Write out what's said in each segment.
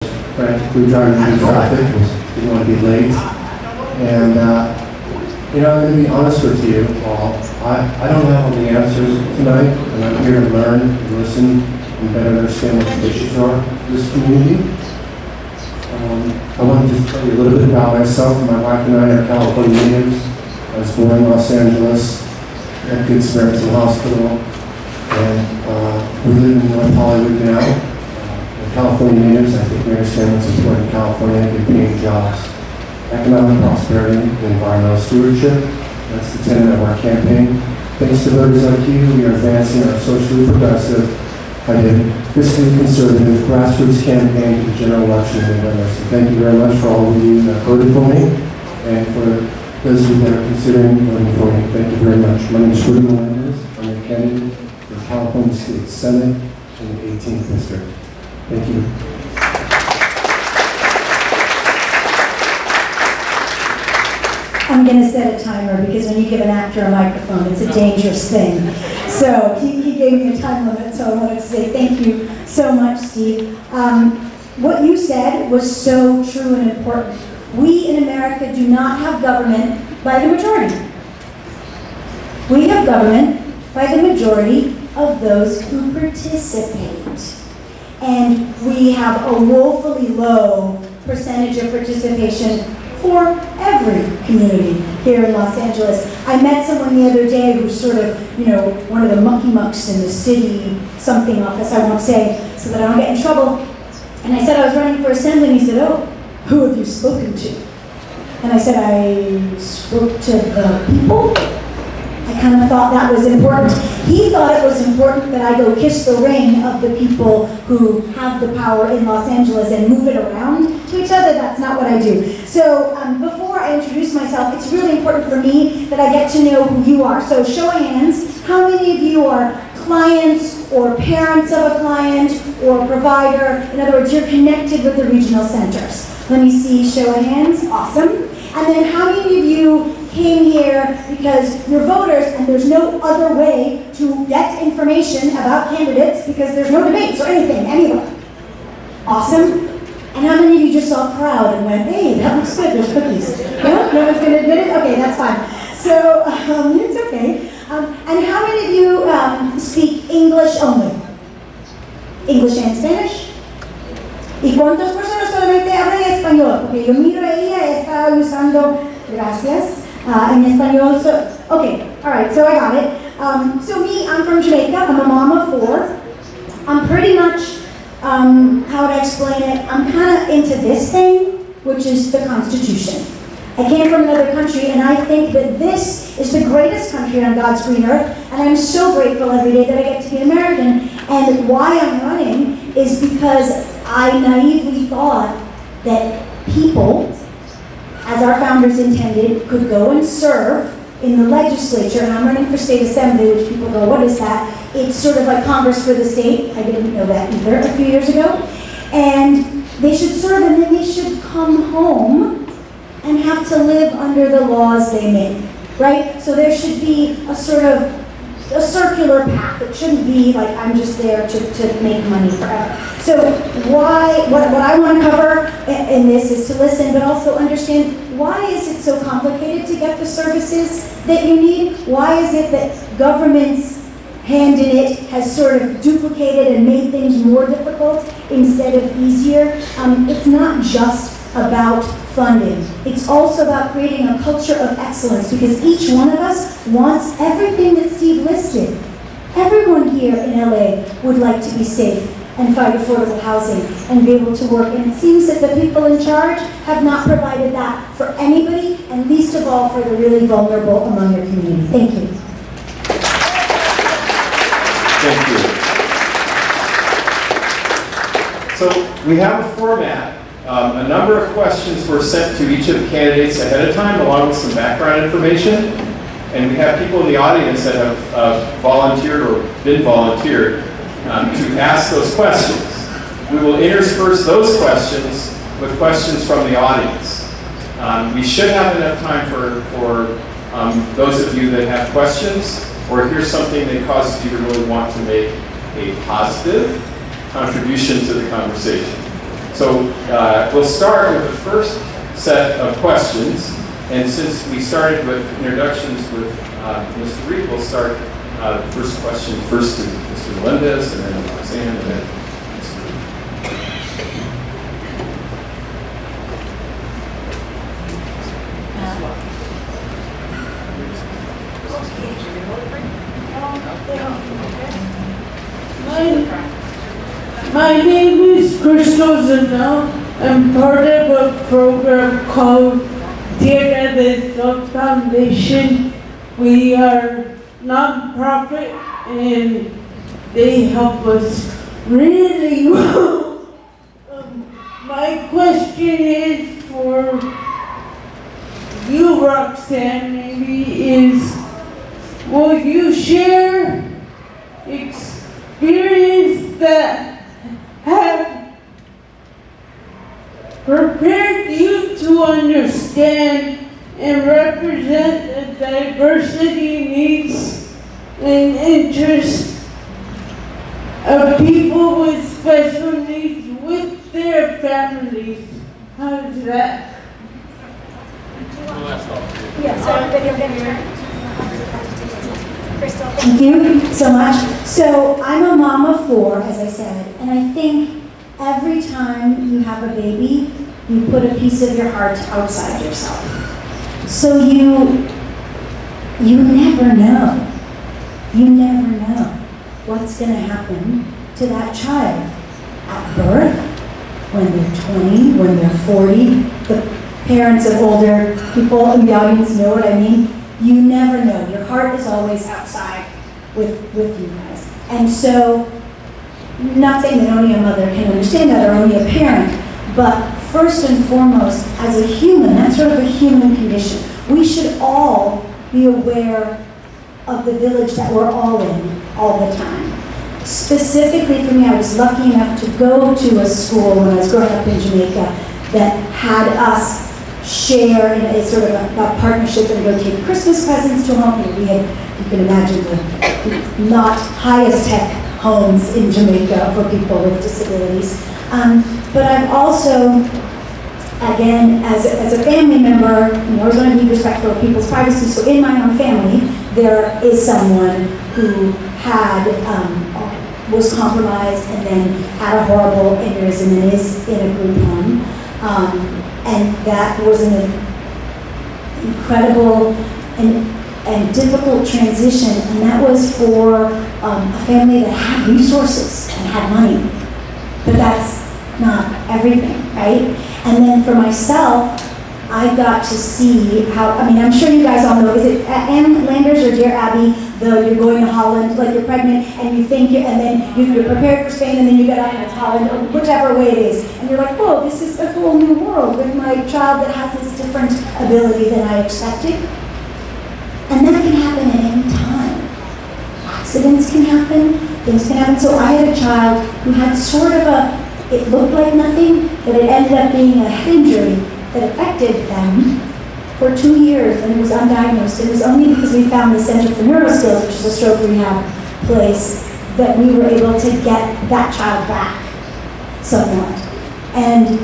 frantically driving through traffic, didn't want to be late. And, I'm going to be honest with you all. I don't have all the answers tonight, and I'm here to learn, and listen, and better understand what the issues are for this community. I want to just tell you a little bit about myself. My wife and I are California natives. I was born in Los Angeles, at Good Samaritan Hospital, and we live in North Hollywood now. We're California natives. I think we understand what's important in California, good paying jobs, economic prosperity, and environmental stewardship. That's the tenet of our campaign. Thanks to voters like you, we are advancing our socially progressive, fiscally conservative, grassroots campaign to the general election in November. So thank you very much for all of you that voted for me, and for those of you that are considering voting for me. Thank you very much. My name is Rudy Melendez. I'm a candidate for California State Senate in the 18th District. Thank you. I'm going to set a timer because when you give an actor a microphone, it's a dangerous thing. So he gave me a time limit, so I wanted to say thank you so much, Steve. What you said was so true and important. We in America do not have government by the majority. We have government by the majority of those who participate. And we have a woefully low percentage of participation for every community here in Los Angeles. I met someone the other day who's sort of, one of the mucky mucks in the city something office, I won't say, so that I don't get in trouble. And I said I was running for assembly, and he said, "Oh, who have you spoken to?" And I said, "I spoke to the people." I kind of thought that was important. He thought it was important that I go kiss the ring of the people who have the power in Los Angeles and move it around to each other. That's not what I do. So before I introduce myself, it's really important for me that I get to know who you are. So show of hands, how many of you are clients or parents of a client or provider? In other words, you're connected with the regional centers. Let me see, show of hands, awesome. And then how many of you came here because you're voters and there's no other way to get information about candidates because there's no debates or anything, anywhere? Awesome. And how many of you just saw a crowd and went, "Hey, that looks good, there's cookies"? No one's going to admit it? Okay, that's fine. So, it's okay. And how many of you speak English only? English and Spanish? ¿Y cuántas personas solamente hablan español? Porque yo miro a ella, está usando, gracias, en español. So, okay, all right, so I got it. So me, I'm from Jamaica. I'm a mom of 4. I'm pretty much, how would I explain it? I'm kind of into this thing, which is the Constitution. I came from another country, and I think that this is the greatest country on God's green earth, and I'm so grateful every day that I get to be an American. And why I'm running is because I naively thought that people, as our founders intended, could go and serve in the legislature. And I'm running for state assembly, which people go, "What is that?" It's sort of like Congress for the state. I didn't know that either a few years ago. And they should serve, and then they should come home and have to live under the laws they make, right? So there should be a sort of a circular path. It shouldn't be like I'm just there to make money forever. So what I want to cover in this is to listen, but also understand, why is it so complicated to get the services that you need? Why is it that government's hand in it has sort of duplicated and made things more difficult instead of easier? It's not just about funding. It's also about creating a culture of excellence, because each one of us wants everything that Steve listed. Everyone here in LA would like to be safe and find affordable housing and be able to work. And it seems that the people in charge have not provided that for anybody, and least of all for the really vulnerable among your community. Thank you. Thank you. So we have a format. A number of questions were sent to each of the candidates ahead of time, along with some background information. And we have people in the audience that have volunteered or been volunteered to ask those questions. We will intersperse those questions with questions from the audience. We should have enough time for those of you that have questions, or here's something that causes you to really want to make a positive contribution to the conversation. So we'll start with the first set of questions. And since we started with introductions with Mr. Reed, we'll start the first question first to Mr. Melendez, and then Roxanne, and then Mr. Reed. My name is Crystal Zanell. I'm part of a program called Untitled Foundation. We are non-profit and they help us really well. My question is for you, Roxanne, maybe is, will you share experience that have prepared you to understand and represent the diversity, needs, and interests of people with special needs with their families? How's that? Yeah, so everybody Crystal, thank you so much. So I'm a mom of 4, as I said, and I think every time you have a baby, you put a piece of your heart outside yourself. So you never know. You never know what's going to happen to that child at birth, when they're 20, when they're 40. The parents of older people in the audience know what I mean. You never know. Your heart is always outside with you guys. And so, not saying that only a mother can understand that or only a parent, but first and foremost, as a human, that's sort of a human condition. We should all be aware of the village that we're all in all the time. Specifically for me, I was lucky enough to go to a school when I was growing up in Jamaica that had us share in a sort of a partnership and go take Christmas presents to home. We had, you can imagine, the not highest tech homes in Jamaica for people with disabilities. But I've also, again, as a family member, I always want to be respectful of people's privacy. So in my own family, there is someone who had was compromised and then had a horrible aneurysm and is in a group home. And that was an incredible and difficult transition, and that was for a family that had resources and had money. But that's not everything, right? And then for myself, I got to see how, I mean, I'm sure you guys all know, is it Ann Landers or Dear Abby, you're going to Holland, like you're pregnant, and you think, and then you're prepared for Spain, and then you get out to Holland, or whichever way it is, and you're like, whoa, this is a whole new world with my child that has this different ability than I expected. And that can happen at any time. Accidents can happen, things can happen. So I had a child who had sort of it looked like nothing, but it ended up being a head injury that affected them for 2 years, and it was undiagnosed. It was only because we found the Center for Neuroskills, which is a stroke rehab place, that we were able to get that child back somewhat. And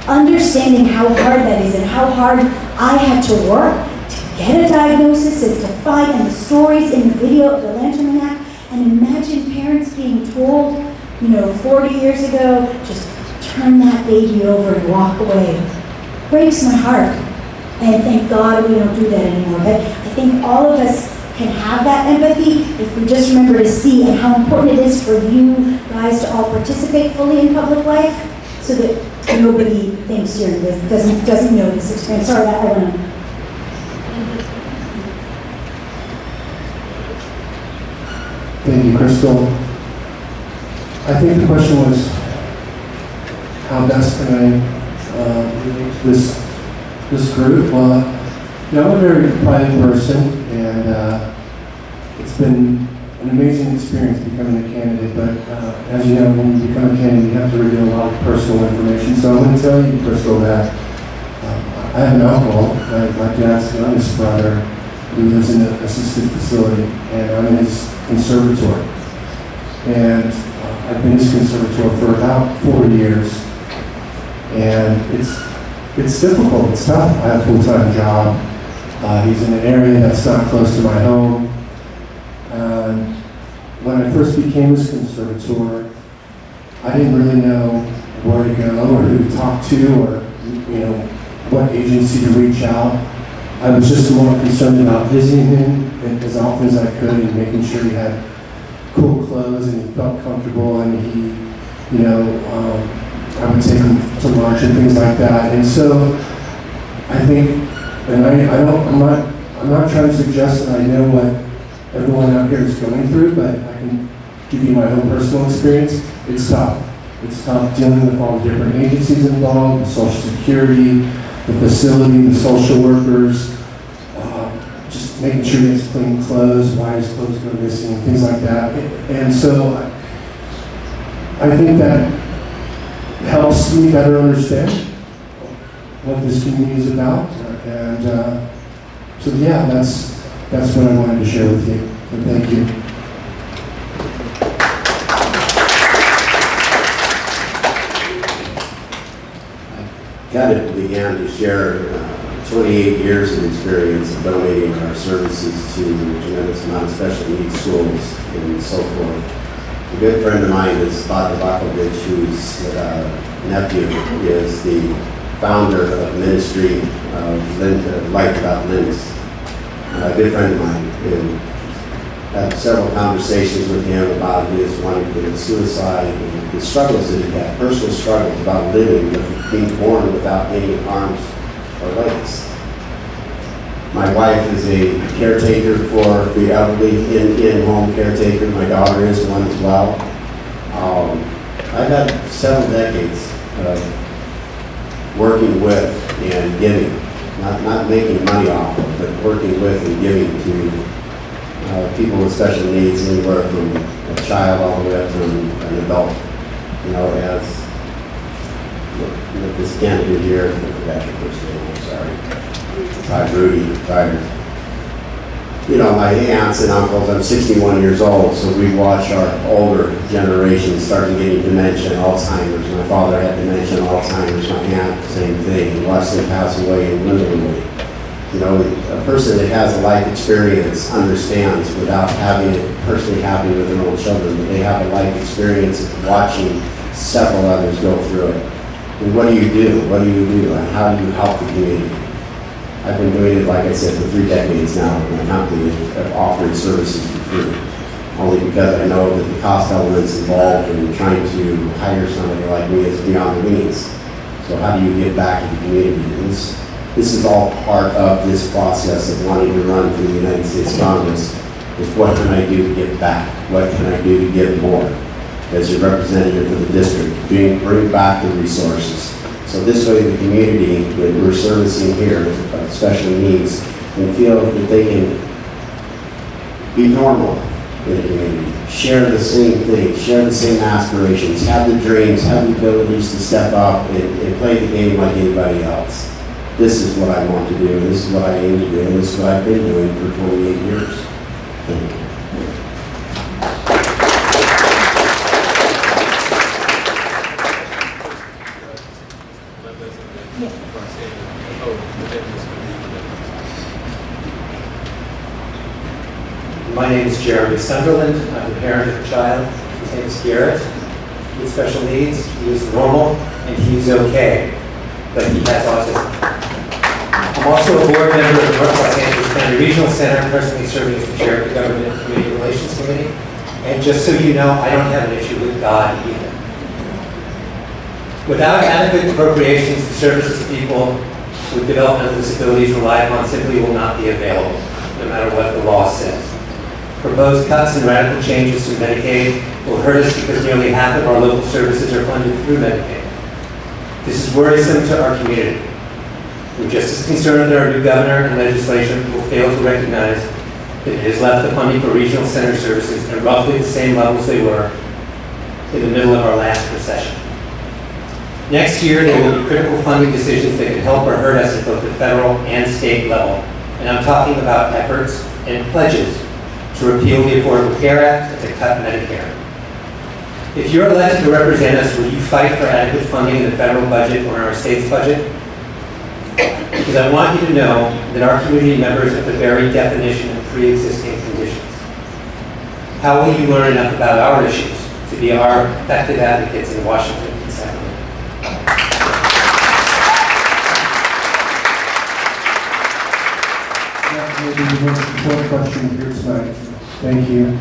understanding how hard that is and how hard I had to work to get a diagnosis and to find, and the stories in the video of the Lantern Act, and imagine parents being told, 40 years ago, just turn that baby over and walk away. Breaks my heart. And thank God we don't do that anymore. But I think all of us can have that empathy if we just remember to see and how important it is for you guys to all participate fully in public life, so that nobody thinks you're doesn't know this experience. Sorry, I went on. Thank you, Crystal. I think the question was, how best can I relate to this group? Well, I'm a very private person, and it's been an amazing experience becoming a candidate, but as you know, when you become a candidate, you have to reveal a lot of personal information. So I'm going to tell you, Crystal, that I have an uncle, my dad's youngest brother, who lives in an assisted facility, and I'm in his conservator. And I've been his conservator for about 4 years. And it's difficult, it's tough. I have a full-time job. He's in an area that's not close to my home. When I first became his conservator, I didn't really know where to go or who to talk to or what agency to reach out. I was just more concerned about visiting him as often as I could and making sure he had cool clothes and he felt comfortable and I would take him to lunch and things like that. And so I think, and I'm not trying to suggest that I know what everyone out here is going through, but I can give you my own personal experience. It's tough. It's tough dealing with all the different agencies involved, the Social Security, the facility, the social workers, just making sure he has clean clothes, why his clothes go missing, things like that. And so I think that helps me better understand what this community is about. And so yeah, that's what I wanted to share with you. So thank you. Kind of began to share 28 years of experience of donating our services to a tremendous amount of special needs schools and so forth. A good friend of mine is Bob Bakovich, whose nephew is the founder of Ministry of Life Without Limits. A good friend of mine, and had several conversations with him about his wanting to commit suicide and the struggles that he had, personal struggles about living, being born without any arms or legs. My wife is a caretaker for the elderly, in-home caretaker. My daughter is one as well. I've had several decades of working with and giving, not making money off of, but working with and giving to people with special needs, anywhere from a child all the way up to an adult. As with this candidate here, I forgot your first name, I'm sorry. Rudy, my aunts and uncles, I'm 61 years old, so we watch our older generation start getting dementia, Alzheimer's. My father had dementia, Alzheimer's, my aunt, same thing. We watched them pass away and dwindle away. A person that has a life experience understands, without having it personally happen with their own children, that they have a life experience of watching several others go through it. And what do you do? What do you do? And how do you help the community? I've been doing it, like I said, for 3 decades now with my company of offering services for free. Only because I know that the cost elements involved in trying to hire somebody like me is beyond the means. So how do you give back to the community? And this is all part of this process of wanting to run for the United States Congress. Is what can I do to give back? What can I do to give more? As your representative for the district, bring back the resources. So this way the community that we're servicing here with special needs can feel that they can be normal in the community. Share the same things, share the same aspirations, have the dreams, have the abilities to step up and play the game like anybody else. This is what I want to do, this is what I aim to do, and this is what I've been doing for 28 years. Thank you. My name is Jeremy Sunderland. I'm the parent of a child. His name is Garrett. He has special needs. He is normal, and he's okay, but he has autism. I'm also a board member of the North Los Angeles County Regional Center, presently serving as the chair of the Government and Community Relations Committee. And just so you know, I don't have an issue with God either. Without adequate appropriations, the services to people with developmental disabilities rely upon simply will not be available, no matter what the law says. Proposed cuts and radical changes to Medicaid will hurt us because nearly half of our local services are funded through Medicaid. This is worrisome to our community. We're just as concerned that our new governor and legislation will fail to recognize that it has left the funding for regional center services at roughly the same levels they were in the middle of our last recession. Next year, there will be critical funding decisions that can help or hurt us at both the federal and state level. And I'm talking about efforts and pledges to repeal the Affordable Care Act and to cut Medicare. If you're elected to represent us, will you fight for adequate funding in the federal budget or our state's budget? Because I want you to know that our community members are the very definition of pre-existing conditions. How will you learn enough about our issues to be our effective advocates in Washington and Sacramento? Maybe the most important question here tonight. Thank you.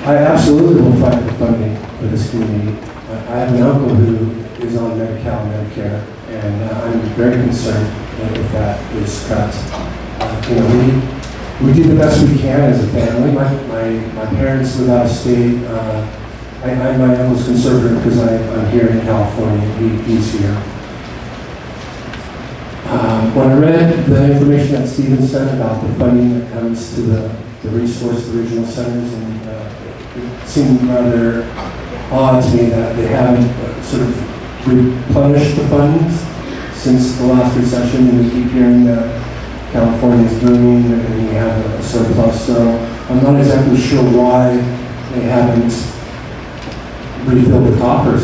I absolutely will fight for funding for this community. I have an uncle who is on Medi-Cal, Medicare, and I'm very concerned if that is cut. We do the best we can as a family. My parents live out of state. My uncle's conservative because I'm here in California. He's here. When I read the information that Stephen said about the funding that comes to the resource, the regional centers, and it seemed rather odd to me that they haven't sort of replenished the funds since the last recession, and we keep hearing that California's booming and we have a surplus. So I'm not exactly sure why they haven't refilled the coffers.